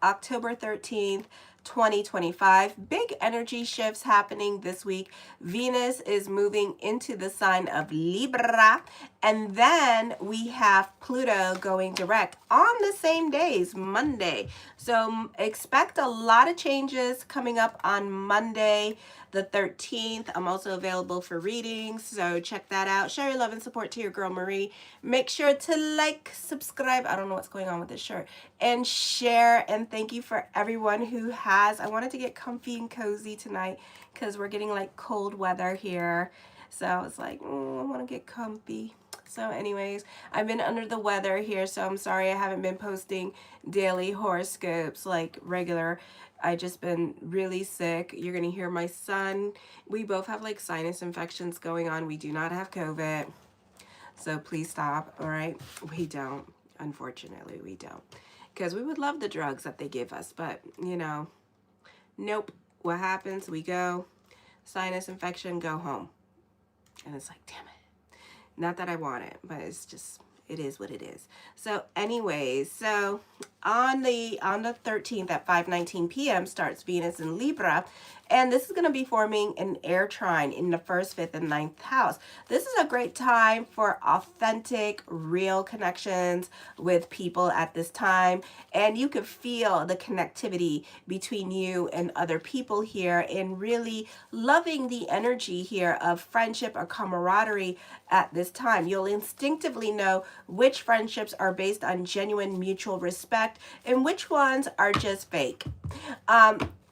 October 13th, 2025. Big energy shifts happening this week. Venus is moving into the sign of Libra, and then we have Pluto going direct on the same days, Monday. So expect a lot of changes coming up on Monday, the 13th. I'm also available for readings, so check that out. Show your love and support to your girl Marie. Make sure to like, subscribe. I don't know what's going on with this shirt, and share. And thank you for everyone who has. I wanted to get comfy and cozy tonight because we're getting like cold weather here. So I was like, I want to get comfy. So anyways, I've been under the weather here, so I'm sorry I haven't been posting daily horoscopes like regular. I just been really sick. You're going to hear my son. We both have like sinus infections going on. We do not have COVID. So please stop, all right? We don't. Unfortunately, we don't. Because we would love the drugs that they give us, but, you know, nope. What happens? We go, sinus infection, go home. And it's like, damn it. Not that I want it, but it's just, it is what it is. So anyways, so on the 13th at 5:19 p.m. starts Venus in Libra, and this is going to be forming an air trine in the 1st, 5th, and 9th house. This is a great time for authentic, real connections with people at this time, and you can feel the connectivity between you and other people here, and really loving the energy here of friendship or camaraderie at this time. You'll instinctively know which friendships are based on genuine mutual respect and which ones are just fake.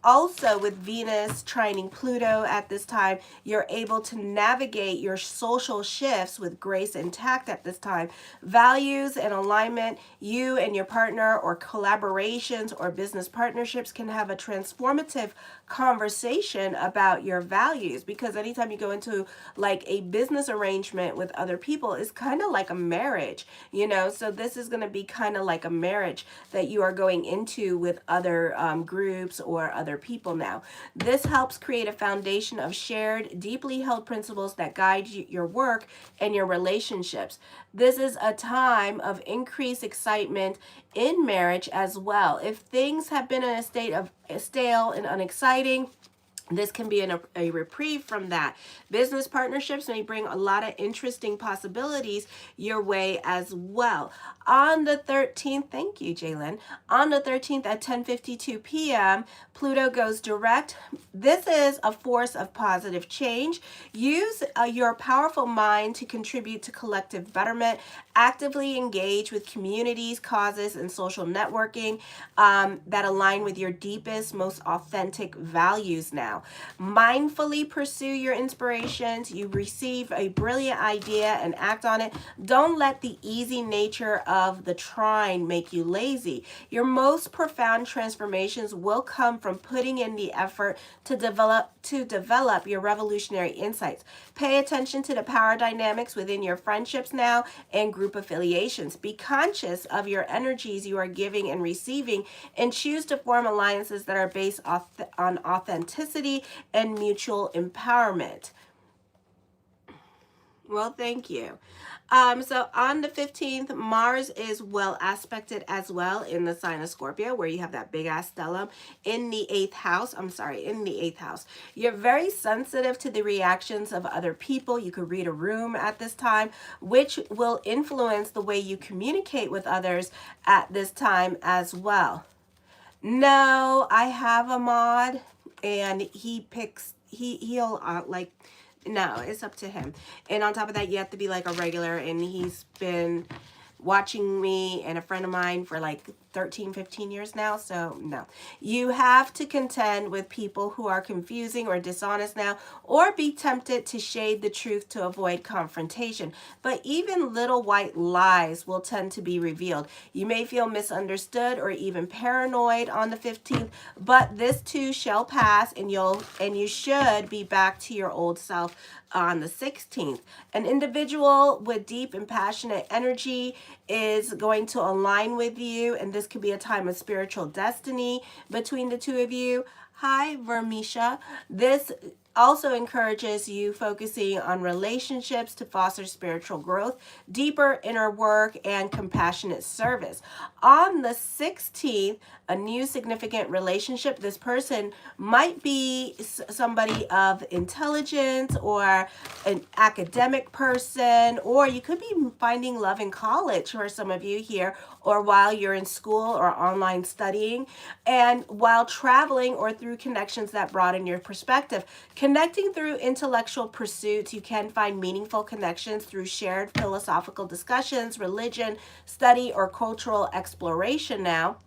Also, with Venus trining Pluto at this time, you're able to navigate your social shifts with grace and tact at this time. Values and alignment, you and your partner or collaborations or business partnerships can have a transformative conversation about your values, because anytime you go into like a business arrangement with other people, it's kind of like a marriage, you know. So this is going to be kind of like a marriage that you are going into with other groups or other people now. This helps create a foundation of shared, deeply held principles that guide your work and your relationships. This is a time of increased excitement in marriage as well. If things have been in a state of stale and unexciting, this can be a reprieve from that. Business partnerships may bring a lot of interesting possibilities your way as well. On the 13th, thank you, Jalen. On the 13th at 10:52 p.m., Pluto goes direct. This is a force of positive change. Use your powerful mind to contribute to collective betterment. Actively engage with communities, causes, and social networking that align with your deepest, most authentic values now. Mindfully pursue your inspirations. You receive a brilliant idea and act on it. Don't let the easy nature of the trine make you lazy. Your most profound transformations will come from putting in the effort to develop your revolutionary insights. Pay attention to the power dynamics within your friendships now and group affiliations. Be conscious of your energies you are giving and receiving, and choose to form alliances that are based on authenticity and mutual empowerment. Well, thank you. So on the 15th, Mars is well aspected as well in the sign of Scorpio, where you have that big ass stellium in the 8th house. In the 8th house. You're very sensitive to the reactions of other people. You could read a room at this time, which will influence the way you communicate with others at this time as well. No, I have a mod, and he'll like, no, it's up to him. And on top of that, you have to be like a regular, and he's been watching me and a friend of mine for like 13, 15 years now. So no, you have to contend with people who are confusing or dishonest now, or be tempted to shade the truth to avoid confrontation. But even little white lies will tend to be revealed. You may feel misunderstood or even paranoid on the 15th, but this too shall pass, and you should be back to your old self on the 16th. An individual with deep and passionate energy is going to align with you, and this could be a time of spiritual destiny between the two of you. Hi, Vermisha. This also encourages you focusing on relationships to foster spiritual growth, deeper inner work, and compassionate service. On the 16th, a new significant relationship. This person might be somebody of intelligence or an academic person, or you could be finding love in college for some of you here, or while you're in school or online studying, and while traveling or through connections that broaden your perspective. Connecting through intellectual pursuits, you can find meaningful connections through shared philosophical discussions, religion, study, or cultural exploration now.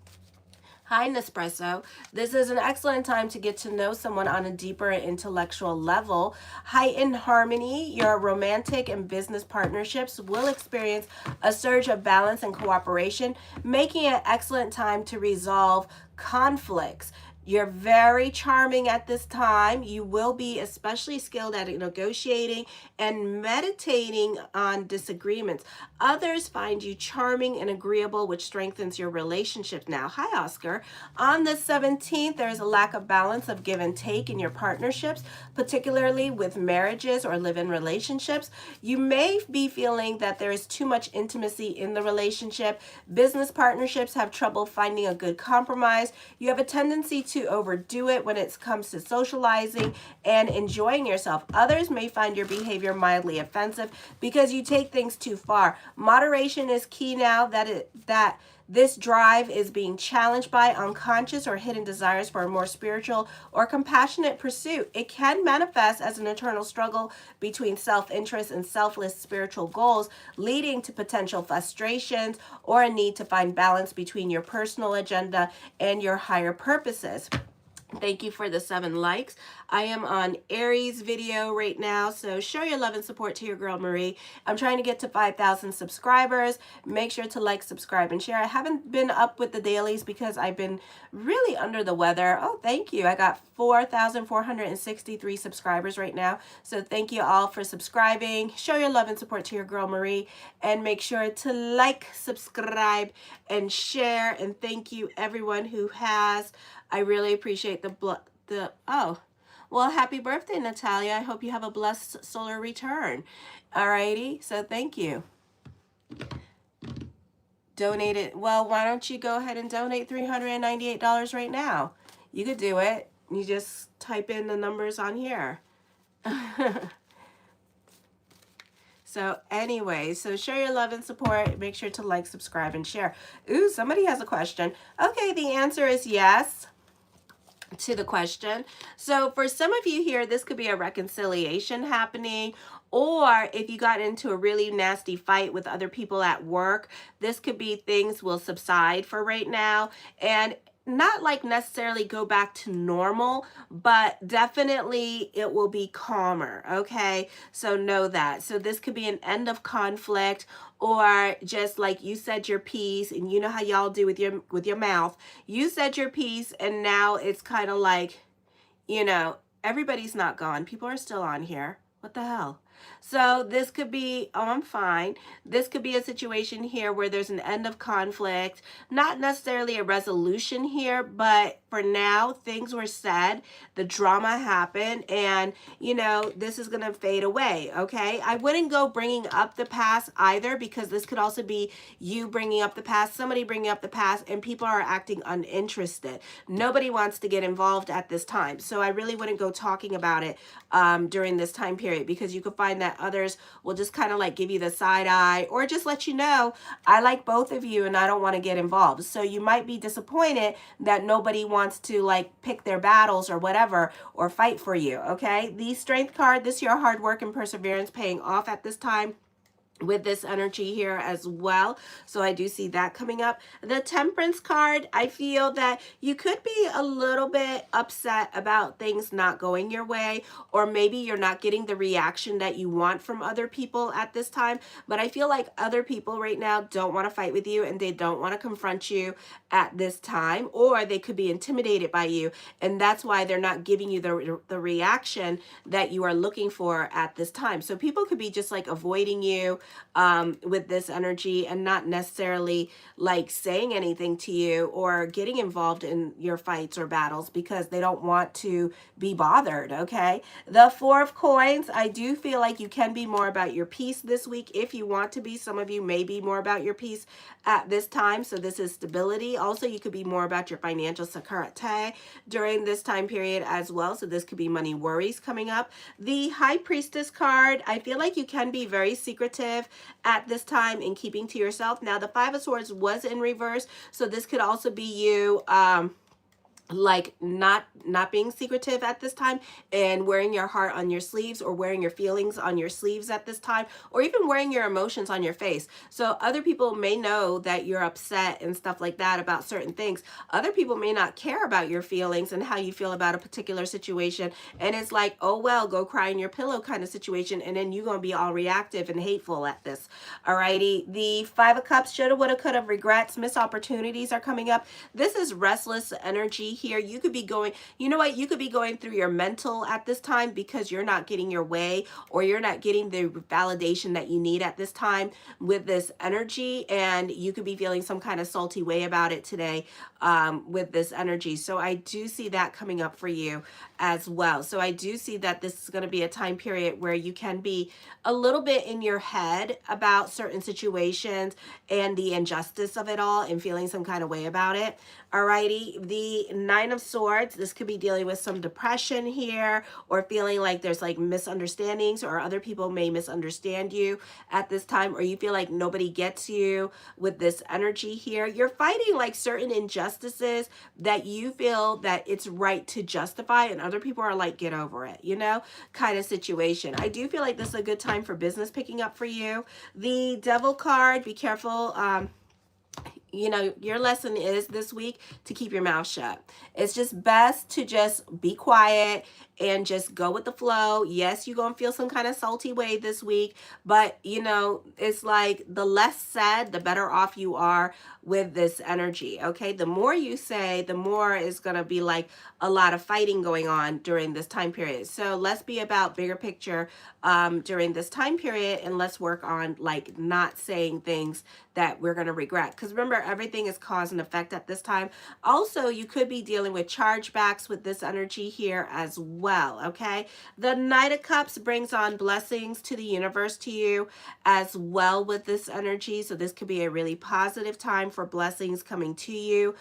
Hi, Nespresso. This is an excellent time to get to know someone on a deeper intellectual level. Heightened harmony, your romantic and business partnerships will experience a surge of balance and cooperation, making it an excellent time to resolve conflicts. You're very charming at this time. You will be especially skilled at negotiating and meditating on disagreements. Others find you charming and agreeable, which strengthens your relationship now. Hi, Oscar. On the 17th, there is a lack of balance of give and take in your partnerships, particularly with marriages or live-in relationships. You may be feeling that there is too much intimacy in the relationship. Business partnerships have trouble finding a good compromise. You have a tendency to overdo it when it comes to socializing and enjoying yourself. Others may find your behavior mildly offensive because you take things too far. Moderation is key now that this drive is being challenged by unconscious or hidden desires for a more spiritual or compassionate pursuit. It can manifest as an internal struggle between self-interest and selfless spiritual goals, leading to potential frustrations or a need to find balance between your personal agenda and your higher purposes. Thank you for the 7 likes. I am on Aries video right now, so show your love and support to your girl Marie. I'm trying to get to 5,000 subscribers. Make sure to like, subscribe, and share. I haven't been up with the dailies because I've been really under the weather. Oh, thank you. I got 4,463 subscribers right now. So thank you all for subscribing. Show your love and support to your girl Marie, and make sure to like, subscribe, and share. And thank you everyone who has. I really appreciate oh, well, happy birthday, Natalia. I hope you have a blessed solar return. Alrighty, so thank you. Donate it. Well, why don't you go ahead and donate $398 right now? You could do it. You just type in the numbers on here. So anyway, so show your love and support. Make sure to like, subscribe, and share. Ooh, somebody has a question. Okay, the answer is yes to the question. So for some of you here, this could be a reconciliation happening, or if you got into a really nasty fight with other people at work, this could be things will subside for right now, and not like necessarily go back to normal, but definitely it will be calmer. Okay, so know that. So this could be an end of conflict, or just like you said your piece, and you know how y'all do with your mouth. You said your piece, and now it's kind of like, you know, everybody's not gone. People are still on here. What the hell? So this could be, oh, I'm fine. This could be a situation here where there's an end of conflict, not necessarily a resolution here, but for now, things were said, the drama happened, and, you know, this is going to fade away, okay? I wouldn't go bringing up the past either, because this could also be you bringing up the past, somebody bringing up the past, and people are acting uninterested. Nobody wants to get involved at this time, so I really wouldn't go talking about it during this time period, because you could find that others will just kind of like give you the side eye, or just let you know, I like both of you and I don't want to get involved. So you might be disappointed that nobody wants to like pick their battles or whatever, or fight for you. Okay, the Strength card, this your hard work and perseverance paying off at this time with this energy here as well. So I do see that coming up. The Temperance card, I feel that you could be a little bit upset about things not going your way, or maybe you're not getting the reaction that you want from other people at this time. But I feel like other people right now don't want to fight with you, and they don't want to confront you at this time, or they could be intimidated by you, and that's why they're not giving you the reaction that you are looking for at this time. So people could be just like avoiding you, with this energy, and not necessarily like saying anything to you or getting involved in your fights or battles because they don't want to be bothered. Okay. The Four of Coins, I do feel like you can be more about your peace this week if you want to be. Some of you may be more about your peace at this time. So this is stability. Also, you could be more about your financial security during this time period as well. So this could be money worries coming up. The High Priestess card, I feel like you can be very secretive at this time in keeping to yourself. Now, the Five of Swords was in reverse. So this could also be you, like not being secretive at this time and wearing your heart on your sleeves, or wearing your feelings on your sleeves at this time, or even wearing your emotions on your face. So other people may know that you're upset and stuff like that about certain things. Other people may not care about your feelings and how you feel about a particular situation, and it's like, oh well, go cry in your pillow kind of situation, and then you're gonna be all reactive and hateful at this. Alrighty, the Five of Cups, shoulda, woulda, coulda, regrets, missed opportunities are coming up. This is restless energy here. You could be going, you know what, you could be going through your mental at this time because you're not getting your way, or you're not getting the validation that you need at this time with this energy, and you could be feeling some kind of salty way about it today with this energy. So I do see that coming up for you as well. So I do see that this is going to be a time period where you can be a little bit in your head about certain situations and the injustice of it all, and feeling some kind of way about it. Alrighty, the Nine of Swords, this could be dealing with some depression here, or feeling like there's like misunderstandings, or other people may misunderstand you at this time, or you feel like nobody gets you with this energy here. You're fighting like certain injustices that you feel that it's right to justify, and other people are like, get over it, you know, kind of situation. I do feel like this is a good time for business picking up for you. The Devil card, be careful. You know, your lesson is this week to keep your mouth shut. It's just best to just be quiet and just go with the flow. Yes, you're going to feel some kind of salty way this week, but you know, it's like the less said, the better off you are with this energy. Okay. The more you say, the more is going to be like a lot of fighting going on during this time period. So let's be about bigger picture during this time period, and let's work on like not saying things that we're going to regret. Because remember, everything is cause and effect at this time. Also, you could be dealing with chargebacks with this energy here as well. Okay. The Knight of Cups brings on blessings to the universe to you as well with this energy. So this could be a really positive time for blessings coming to you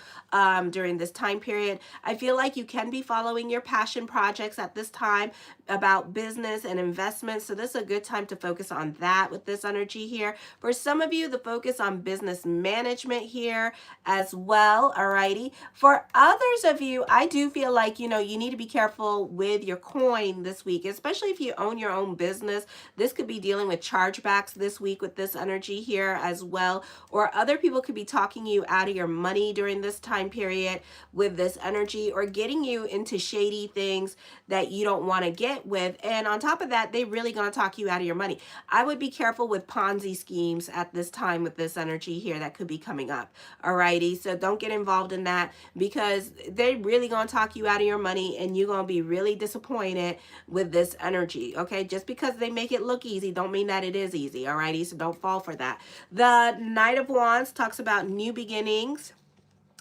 during this time period. I feel like you can be following your passion projects at this time about business and investments. So this is a good time to focus on that with this energy here. For some of you, the focus on business management here as well. Alrighty. For others of you, I do feel like, you know, you need to be careful with your coin this week, especially if you own your own business. This could be dealing with chargebacks this week with this energy here as well. Or other people could be talking you out of your money during this time period with this energy, or getting you into shady things that you don't want to get with. And on top of that, they really going to talk you out of your money. I would be careful with Ponzi schemes at this time with this energy here that could be coming up. Alrighty. So don't get involved in that, because they're really going to talk you out of your money, and you're going to be really disappointed with this energy. Okay. Just because they make it look easy don't mean that it is easy. Alrighty. So don't fall for that. The Knight of Wands talks about new beginnings.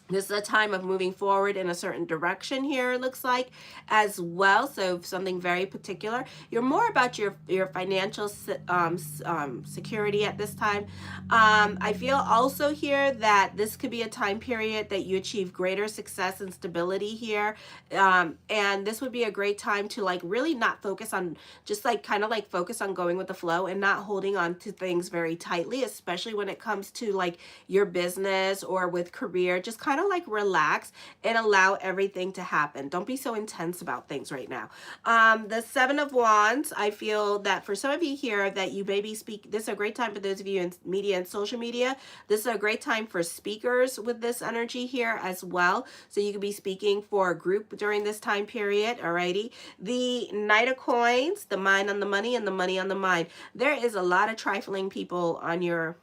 This is a time of moving forward in a certain direction here, it looks like, as well. So something very particular. You're more about your financial security at this time. I feel also here that this could be a time period that you achieve greater success and stability here. And this would be a great time to like really not focus on, just like kind of like focus on going with the flow and not holding on to things very tightly, especially when it comes to like your business or with career. Just kind of like relax and allow everything to happen. Don't be so intense about things right now. The Seven of Wands, I feel that for some of you here that you maybe speak, this is a great time for those of you in media and social media. This is a great time for speakers with this energy here as well. So you could be speaking for a group during this time period. Alrighty. The Knight of Coins, the mind on the money and the money on the mind. There is a lot of trifling people on your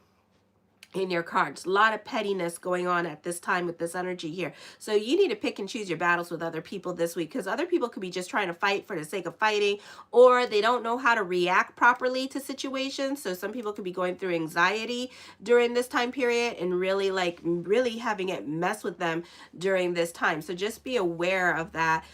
in your cards. A lot of pettiness going on at this time with this energy here. So you need to pick and choose your battles with other people this week, because other people could be just trying to fight for the sake of fighting, or they don't know how to react properly to situations. So some people could be going through anxiety during this time period and really having it mess with them during this time. So just be aware of that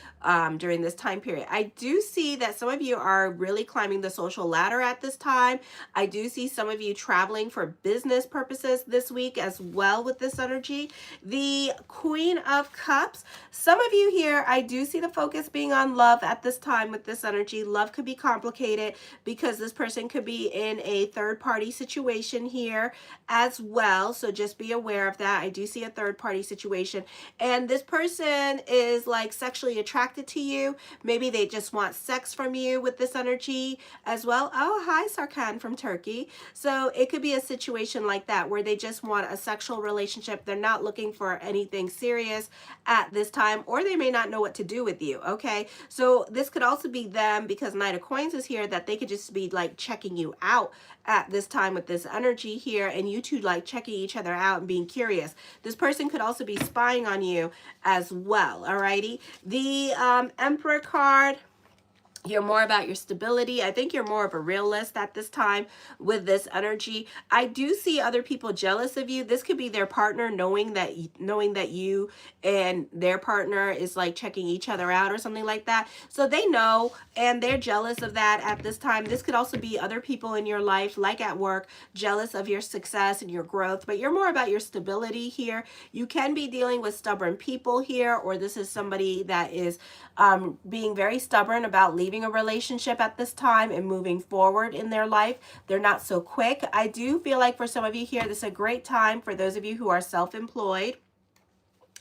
during this time period. I do see that some of you are really climbing the social ladder at this time. I do see some of you traveling for business purposes this week as well with this energy. The Queen of Cups, some of you here, I do see the focus being on love at this time with this energy. Love could be complicated because this person could be in a third party situation here as well. So just be aware of that. I do see a third party situation, and this person is like sexually attracted to you. Maybe they just want sex from you with this energy as well. Oh, hi, Sarkhan from Turkey. So it could be a situation like that where they just want a sexual relationship. They're not looking for anything serious at this time, or they may not know what to do with you. Okay, so this could also be them, because Knight of Coins is here, that they could just be like checking you out at this time with this energy here, and you two like checking each other out and being curious. This person could also be spying on you as well. Alrighty, the Emperor card. You're more about your stability. I think you're more of a realist at this time with this energy. I do see other people jealous of you. This could be their partner knowing that you and their partner is like checking each other out or something like that. So they know and they're jealous of that at this time. This could also be other people in your life, like at work, jealous of your success and your growth, but you're more about your stability here. You can be dealing with stubborn people here, or this is somebody that is being very stubborn about leaving a relationship at this time and moving forward in their life. They're not so quick. I do feel like for some of you here, this is a great time for those of you who are self-employed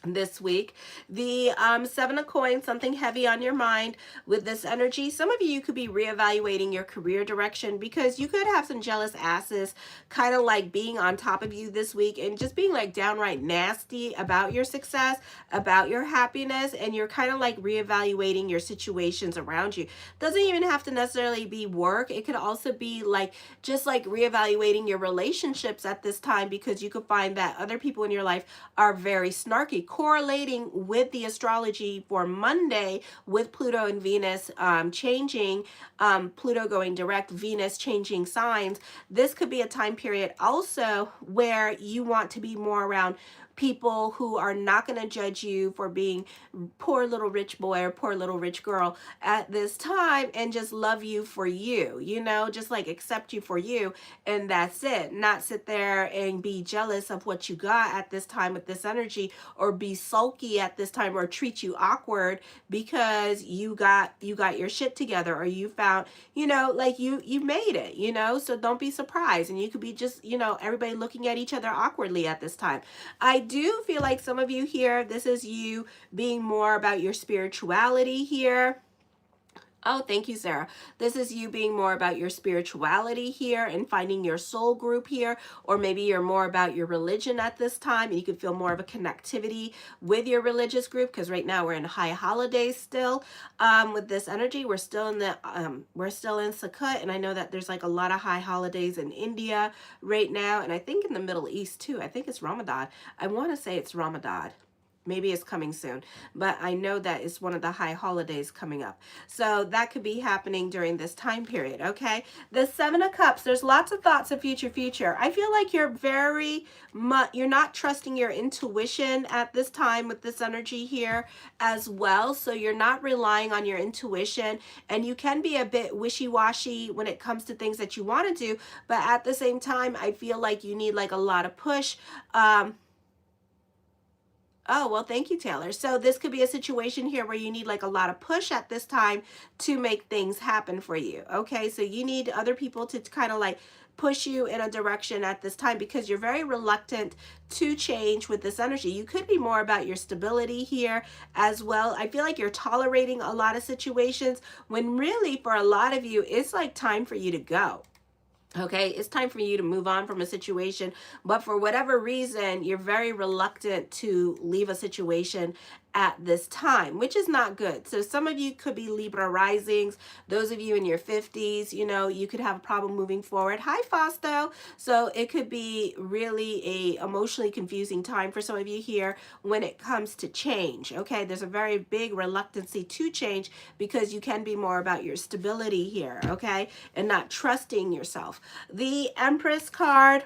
this week. The Seven of Coins, something heavy on your mind with this energy. Some of you could be reevaluating your career direction, because you could have some jealous asses kind of like being on top of you this week and just being like downright nasty about your success, about your happiness, and you're kind of like reevaluating your situations around you. Doesn't even have to necessarily be work. It could also be like just like reevaluating your relationships at this time, because you could find that other people in your life are very snarky. Correlating with the astrology for Monday with Pluto and Venus changing, Pluto going direct, Venus changing signs. This could be a time period also where you want to be more around people who are not going to judge you for being poor little rich boy or poor little rich girl at this time, and just love you for you, you know, just like accept you for you, and that's it. Not sit there and be jealous of what you got at this time with this energy, or be sulky at this time, or treat you awkward because you got your shit together, or you found, you know, like you made it, you know. So don't be surprised, and you could be just, you know, everybody looking at each other awkwardly at this time. I do feel like some of you here, this is you being more about your spirituality here. Oh, thank you, Sarah. This is you being more about your spirituality here and finding your soul group here, or maybe you're more about your religion at this time, and you can feel more of a connectivity with your religious group, because right now we're in high holidays still. With this energy, we're still in Sukkot, and I know that there's like a lot of high holidays in India right now, and I think in the Middle East too. I think it's Ramadan. I want to say it's Ramadan. Maybe it's coming soon, but I know that it's one of the high holidays coming up. So that could be happening during this time period, okay? The Seven of Cups, there's lots of thoughts of future. I feel like you're you're not trusting your intuition at this time with this energy here as well. So you're not relying on your intuition, and you can be a bit wishy-washy when it comes to things that you want to do, but at the same time, I feel like you need like a lot of push. Oh, well, thank you, Taylor. So this could be a situation here where you need like a lot of push at this time to make things happen for you. Okay, so you need other people to kind of like push you in a direction at this time, because you're very reluctant to change with this energy. You could be more about your stability here as well. I feel like you're tolerating a lot of situations when really for a lot of you, it's like time for you to go. Okay, it's time for you to move on from a situation, but for whatever reason, you're very reluctant to leave a situation at this time, which is not good. So some of you could be Libra risings. Those of you in your 50s, you know, you could have a problem moving forward. Hi, Fausto. So it could be really a emotionally confusing time for some of you here when it comes to change. Okay, there's a very big reluctancy to change because you can be more about your stability here, okay, and not trusting yourself. The Empress card,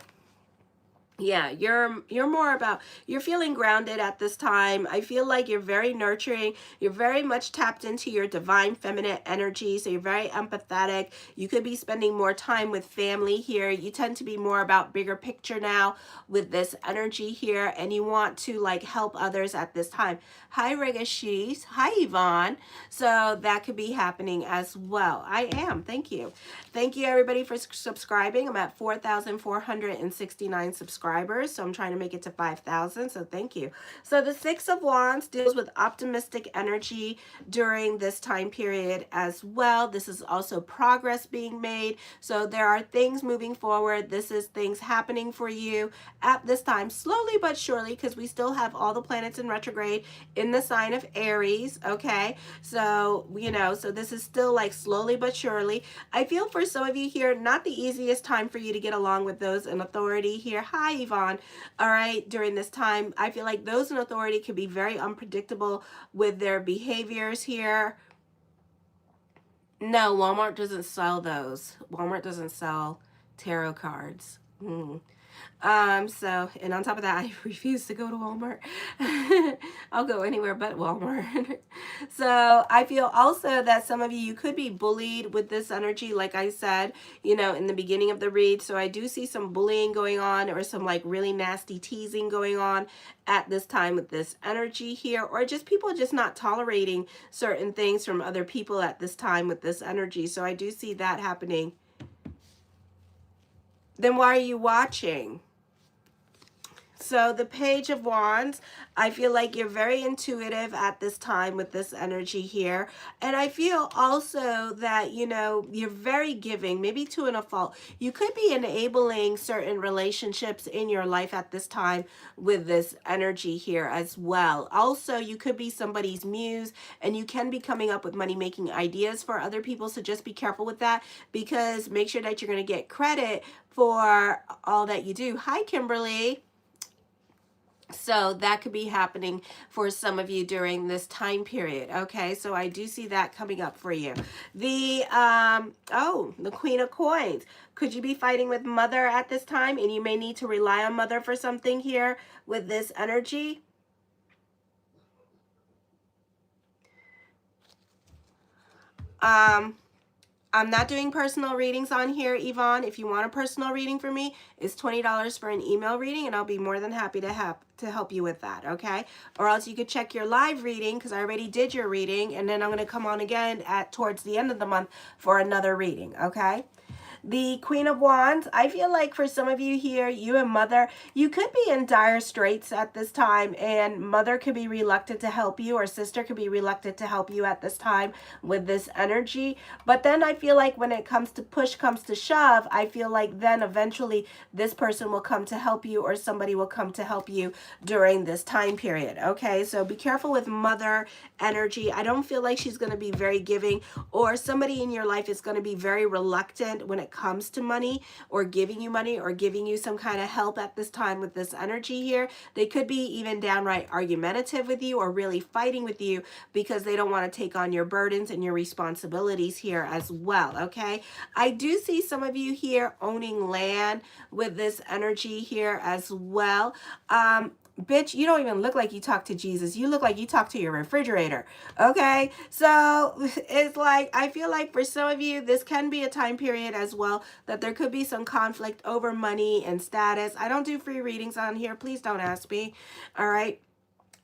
yeah, you're more about, you're feeling grounded at this time. I feel like you're very nurturing. You're very much tapped into your divine feminine energy. So you're very empathetic. You could be spending more time with family here. You tend to be more about bigger picture now with this energy here, and you want to like help others at this time. Hi, Regashis. Hi, Yvonne. So that could be happening as well. I am. Thank you. Thank you, everybody, for subscribing. I'm at 4,469 subscribers, so I'm trying to make it to 5,000, so thank you. So the Six of Wands deals with optimistic energy during this time period as well. This is also progress being made, so there are things moving forward. This is things happening for you at this time, slowly but surely, because we still have all the planets in retrograde in the sign of Aries, okay? So, you know, so this is still like slowly but surely. I feel for some of you here, not the easiest time for you to get along with those in authority here. Hi, Yvonne. All right, during this time, I feel like those in authority can be very unpredictable with their behaviors here. No, Walmart doesn't sell those. Walmart doesn't sell tarot cards. So, and on top of that, I refuse to go to Walmart. I'll go anywhere but Walmart. So I feel also that some of you could be bullied with this energy, like I said, you know, in the beginning of the read. So I do see some bullying going on, or some like really nasty teasing going on at this time with this energy here, or just people just not tolerating certain things from other people at this time with this energy. So I do see that happening. Then why are you watching? So the Page of Wands, I feel like you're very intuitive at this time with this energy here. And I feel also that, you know, you're very giving, maybe to a fault. You could be enabling certain relationships in your life at this time with this energy here as well. Also, you could be somebody's muse, and you can be coming up with money-making ideas for other people. So just be careful with that, because make sure that you're going to get credit for all that you do. Hi, Kimberly. So that could be happening for some of you during this time period. Okay, so I do see that coming up for you. The the Queen of Coins. Could you be fighting with Mother at this time, and you may need to rely on Mother for something here with this energy? I'm not doing personal readings on here, Yvonne. If you want a personal reading for me, it's $20 for an email reading, and I'll be more than happy to help you with that, okay? Or else you could check your live reading, because I already did your reading, and then I'm going to come on again towards the end of the month for another reading, okay? The Queen of Wands, I feel like for some of you here, you and Mother, you could be in dire straits at this time, and Mother could be reluctant to help you, or Sister could be reluctant to help you at this time with this energy. But then I feel like when it comes to push comes to shove, I feel like then eventually this person will come to help you, or somebody will come to help you during this time period, okay? So be careful with Mother energy. I don't feel like she's going to be very giving, or somebody in your life is going to be very reluctant when it comes to money, or giving you some kind of help at this time with this energy here. They could be even downright argumentative with you, or really fighting with you, because they don't want to take on your burdens and your responsibilities here as well, okay? I do see some of you here owning land with this energy here as well. Bitch, you don't even look like you talk to Jesus. You look like you talk to your refrigerator. Okay? So it's like, I feel like for some of you, this can be a time period as well that there could be some conflict over money and status. I don't do free readings on here. Please don't ask me. All right?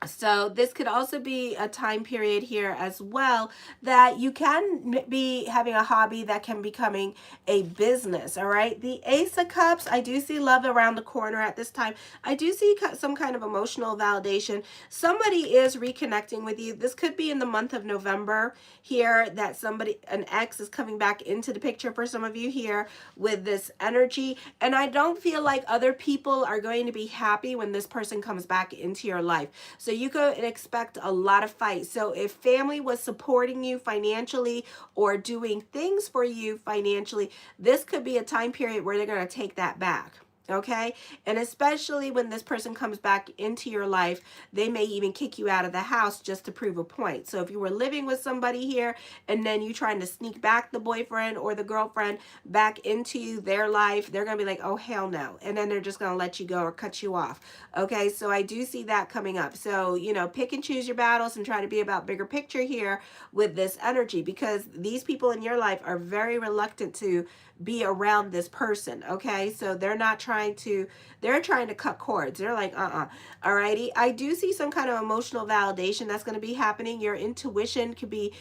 So this could also be a time period here as well that you can be having a hobby that can be becoming a business, all right? The Ace of Cups, I do see love around the corner at this time. I do see some kind of emotional validation. Somebody is reconnecting with you. This could be in the month of November here, that an ex is coming back into the picture for some of you here with this energy. And I don't feel like other people are going to be happy when this person comes back into your life. So you could expect a lot of fights. So if family was supporting you financially or doing things for you financially, this could be a time period where they're going to take that back. Okay. And especially when this person comes back into your life, they may even kick you out of the house just to prove a point. So if you were living with somebody here and then you trying to sneak back the boyfriend or the girlfriend back into their life, they're going to be like, oh, hell no. And then they're just going to let you go or cut you off. Okay. So I do see that coming up. So, you know, pick and choose your battles and try to be about bigger picture here with this energy, because these people in your life are very reluctant to be around this person. Okay. So they're trying to cut cords. They're like, alrighty. I do see some kind of emotional validation that's going to be happening. Your intuition could be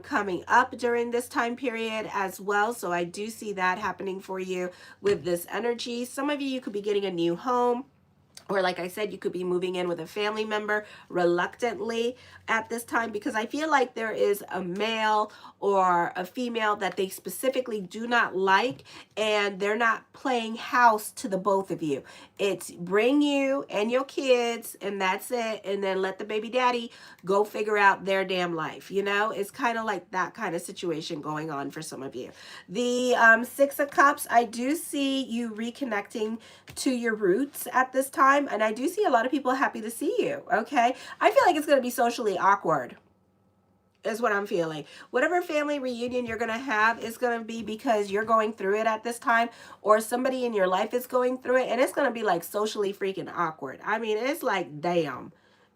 coming up during this time period as well. So I do see that happening for you with this energy. Some of you could be getting a new home. Or like I said, you could be moving in with a family member reluctantly at this time, because I feel like there is a male or a female that they specifically do not like, and they're not playing house to the both of you. It's bring you and your kids and that's it, and then let the baby daddy go figure out their damn life. You know, it's kind of like that kind of situation going on for some of you. The Six of Cups, I do see you reconnecting to your roots at this time, and I do see a lot of people happy to see you. Okay, I feel like it's going to be socially awkward is what I'm feeling. Whatever family reunion you're going to have is going to be because you're going through it at this time, or somebody in your life is going through it, and it's going to be like socially freaking awkward. I mean, it's like, damn.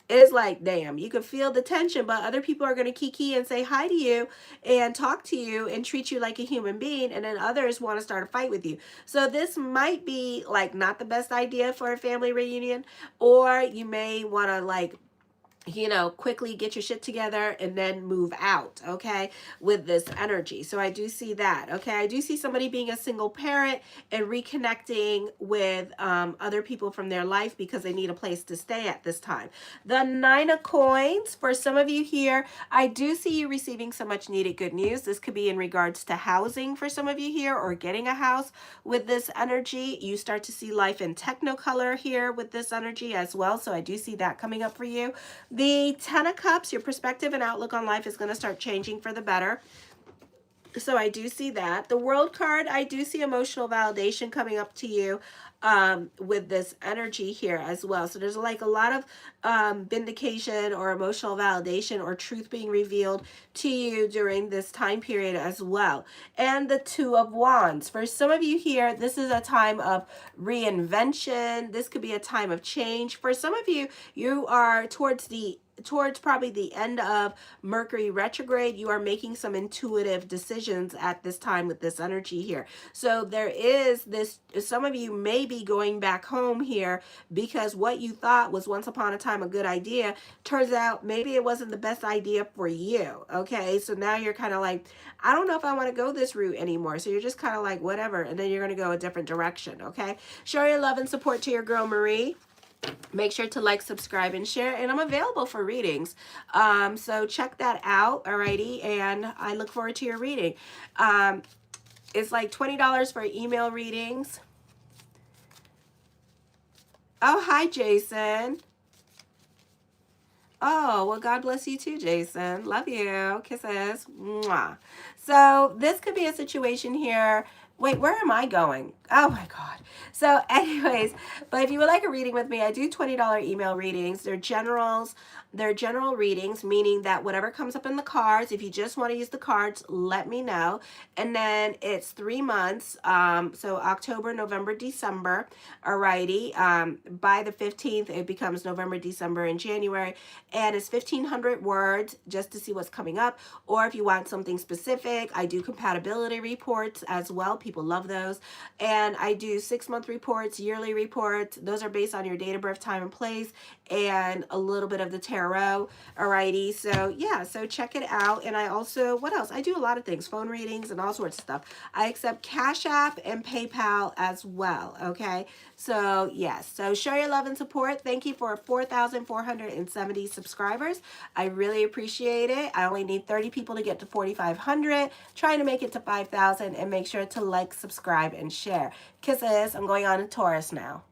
It's like, damn, you can feel the tension, but other people are going to kiki and say hi to you and talk to you and treat you like a human being, and then others want to start a fight with you. So this might be like not the best idea for a family reunion, or you may want to like, you know, quickly get your shit together and then move out, okay, with this energy. So I do see that, okay. I do see somebody being a single parent and reconnecting with other people from their life because they need a place to stay at this time. The Nine of Coins, for some of you here, I do see you receiving so much needed good news. This could be in regards to housing for some of you here, or getting a house with this energy. You start to see life in technicolor here with this energy as well. So I do see that coming up for you. The Ten of Cups, your perspective and outlook on life is going to start changing for the better. So I do see that. The World card, I do see emotional validation coming up to you with this energy here as well. So there's like a lot of vindication or emotional validation or truth being revealed to you during this time period as well. And the Two of Wands. For some of you here, this is a time of reinvention. This could be a time of change. For some of you, you are towards probably the end of Mercury retrograde. You are making some intuitive decisions at this time with this energy here. So there is this, some of you may be going back home here because what you thought was once upon a time a good idea turns out maybe it wasn't the best idea for you. Okay, so now you're kind of like, I don't know if I want to go this route anymore. So you're just kind of like, whatever, and then you're going to go a different direction. Okay, show your love and support to your girl Marie. Make sure to like, subscribe, and share. And I'm available for readings. So check that out. Alrighty. And I look forward to your reading. It's like $20 for email readings. Oh, hi, Jason. Oh, well, God bless you too, Jason. Love you. Kisses. Mwah. So this could be a situation here. Wait, where am I going? Oh my God. So anyways, but if you would like a reading with me, I do $20 email readings. They're generals. They're general readings, meaning that whatever comes up in the cards, if you just want to use the cards, let me know. And then it's 3 months. So October, November, December. Alrighty. By the 15th, it becomes November, December, and January. And it's 1,500 words just to see what's coming up. Or if you want something specific, I do compatibility reports as well. People love those. And I do 6-month reports, yearly reports. Those are based on your date of birth, time, and place, and a little bit of the tarot. Alrighty. So yeah, so check it out. And I also, what else? I do a lot of things, phone readings and all sorts of stuff. I accept Cash App and PayPal as well. Okay. So yes, so show your love and support. Thank you for 4,470 subscribers. I really appreciate it. I only need 30 people to get to 4,500. Trying to make it to 5,000, and make sure to like, subscribe, and share. Kisses. I'm going on to Taurus now.